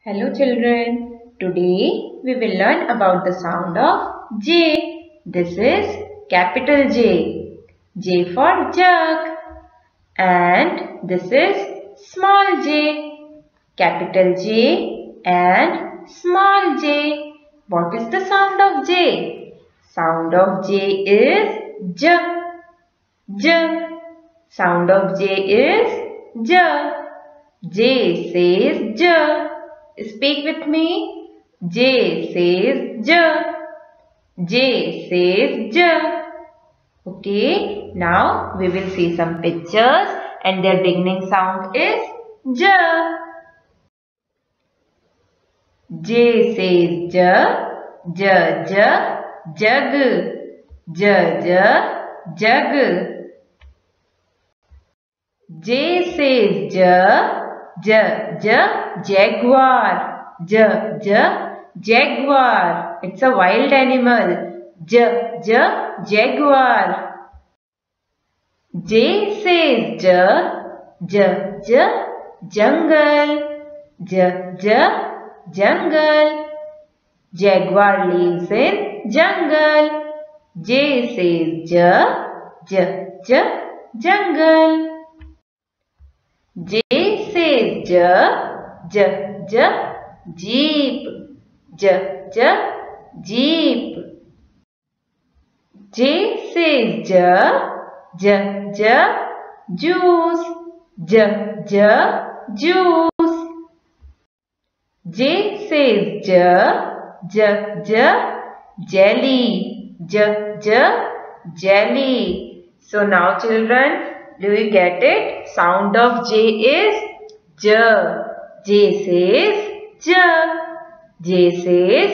Hello children, today we will learn about the sound of J. This is capital J. J for jug. And this is small j. Capital J and small j. What is the sound of J? Sound of J is J. J. Sound of J is J. J says J. Speak with me. J says J. J says J. Okay, now we will see some pictures and their beginning sound is J. J says J. J, J, jug. J, J, jug. J says J. J, J, jaguar. J, J, jaguar. It's a wild animal. J, J, jaguar. J says J. J, J, jungle. J, J, jungle. Jaguar lives in jungle. J says J. J, J, jungle. J says J. J, J, jeep. J, J, jeep. J says J. J, J, juice. J, J, juice. J says J. J, J, jelly. J, J, jelly. So now children, do you get it? Sound of J is J. J says J. J says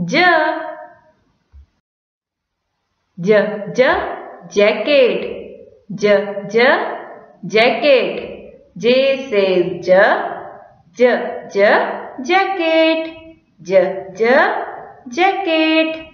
J. J, J, jacket. J, J, jacket. J says J. J, J, jacket. J, J, jacket.